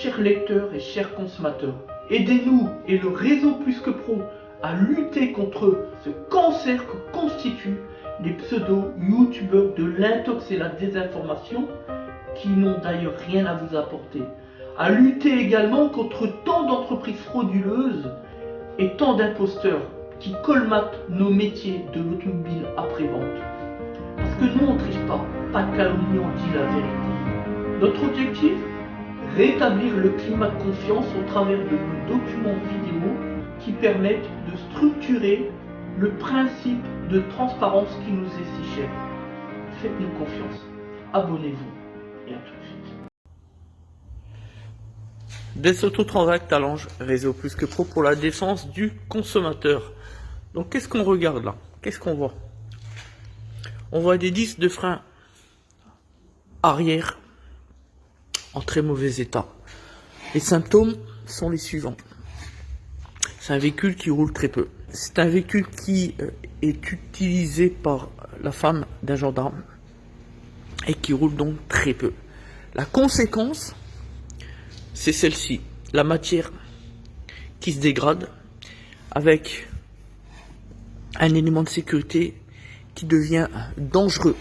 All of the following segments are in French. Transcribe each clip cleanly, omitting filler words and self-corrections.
chers lecteurs et chers consommateurs, aidez-nous et le réseau Plus que Pro à lutter contre ce cancer que constituent les pseudo-youtubeurs de l'intox et la désinformation qui n'ont d'ailleurs rien à vous apporter. À lutter également contre tant d'entreprises frauduleuses et tant d'imposteurs qui colmatent nos métiers de l'automobile après-vente. Parce que nous on ne triche pas de calomnie, on dit la vérité. Notre objectif, rétablir le climat de confiance au travers de nos documents vidéo qui permettent de structurer le principe de transparence qui nous est si cher. Faites-nous confiance, abonnez-vous et à tout de suite. Desauto Transact Talange, réseau Plus que Pro pour la défense du consommateur. Donc qu'est-ce qu'on regarde là? Qu'est-ce qu'on voit? On voit des disques de frein arrière en très mauvais état. Les symptômes sont les suivants. C'est un véhicule qui roule très peu. C'est un véhicule qui est utilisé par la femme d'un gendarme et qui roule donc très peu. La conséquence, c'est celle-ci. La matière qui se dégrade avec un élément de sécurité qui devient dangereux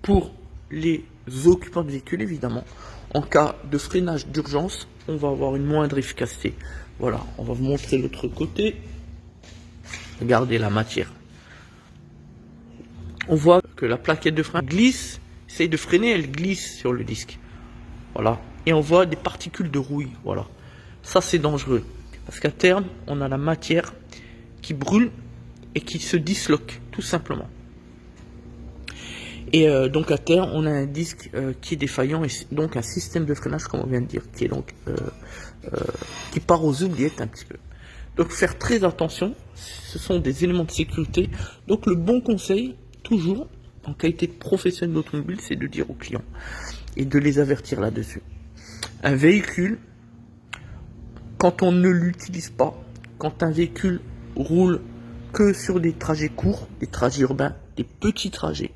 pour les occupants de véhicules, évidemment. En cas de freinage d'urgence, on va avoir une moindre efficacité. Voilà, on va vous montrer l'autre côté. Regardez la matière. On voit que la plaquette de frein glisse, essaye de freiner, elle glisse sur le disque. Voilà, et on voit des particules de rouille. Voilà, ça c'est dangereux. Parce qu'à terme, on a la matière qui brûle et qui se disloque, tout simplement. Et donc à terre, on a un disque qui est défaillant et donc un système de freinage, comme on vient de dire, qui est donc qui part aux oubliettes un petit peu. Donc faire très attention, ce sont des éléments de sécurité. Donc le bon conseil, toujours en qualité de professionnel d'automobile, c'est de dire aux clients et de les avertir là-dessus. Un véhicule, quand on ne l'utilise pas, quand un véhicule roule que sur des trajets courts, des trajets urbains, des petits trajets,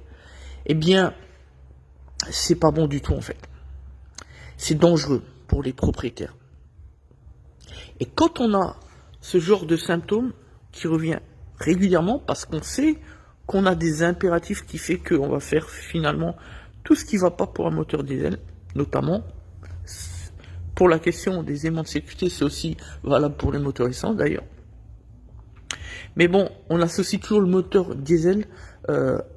eh bien, c'est pas bon du tout en fait. C'est dangereux pour les propriétaires. Et quand on a ce genre de symptômes qui revient régulièrement, parce qu'on sait qu'on a des impératifs qui fait qu'on va faire finalement tout ce qui va pas pour un moteur diesel, notamment pour la question des éléments de sécurité, c'est aussi valable pour les moteurs essence d'ailleurs. Mais bon, on associe toujours le moteur diesel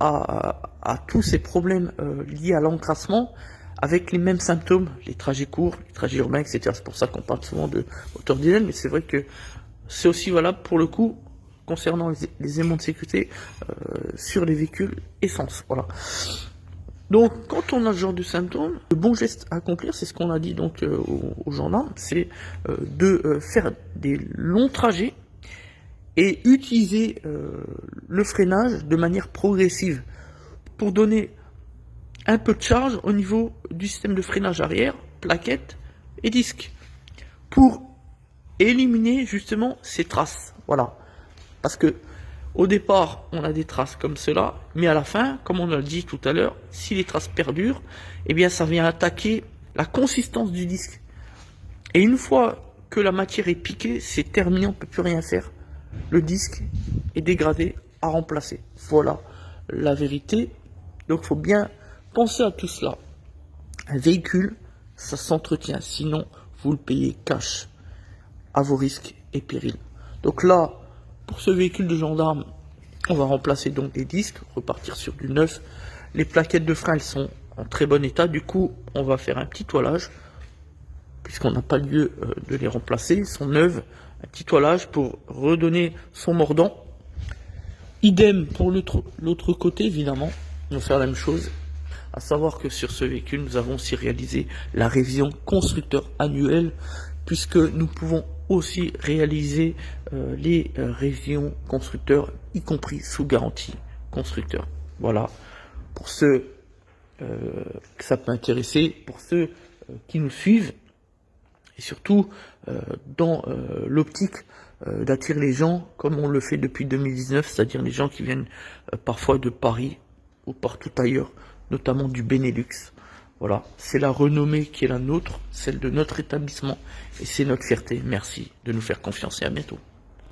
à tous ces problèmes liés à l'encrassement avec les mêmes symptômes, les trajets courts, les trajets urbains, etc. C'est pour ça qu'on parle souvent de moteur diesel, mais c'est vrai que c'est aussi valable pour le coup concernant les éléments de sécurité sur les véhicules essence. Voilà. Donc, quand on a ce genre de symptômes, le bon geste à accomplir, c'est ce qu'on a dit donc aux gendarmes, c'est de faire des longs trajets et utiliser le freinage de manière progressive pour donner un peu de charge au niveau du système de freinage arrière, plaquettes et disques, pour éliminer justement ces traces. Voilà. Parce que au départ, on a des traces comme cela, mais à la fin, comme on a dit tout à l'heure, si les traces perdurent, eh bien ça vient attaquer la consistance du disque. Et une fois que la matière est piquée, c'est terminé, on ne peut plus rien faire. Le disque est dégradé, à remplacer. Voilà la vérité. Donc il faut bien penser à tout cela. Un véhicule, ça s'entretient, sinon vous le payez cash, à vos risques et périls. Donc là, pour ce véhicule de gendarme, on va remplacer donc des disques, repartir sur du neuf. Les plaquettes de frein, elles sont en très bon état. Du coup, on va faire un petit toilage, puisqu'on n'a pas lieu de les remplacer. Elles sont neuves. Un petit toilage pour redonner son mordant. Idem pour l'autre côté, évidemment. On va faire la même chose. À savoir que sur ce véhicule, nous avons aussi réalisé la révision constructeur annuelle, puisque nous pouvons aussi réaliser les révisions constructeurs, y compris sous garantie constructeur. Voilà, pour ceux que ça peut intéresser, pour ceux qui nous suivent, et surtout dans l'optique d'attirer les gens, comme on le fait depuis 2019, c'est-à-dire les gens qui viennent parfois de Paris ou partout ailleurs, notamment du Benelux. Voilà, c'est la renommée qui est la nôtre, celle de notre établissement, et c'est notre fierté. Merci de nous faire confiance et à bientôt.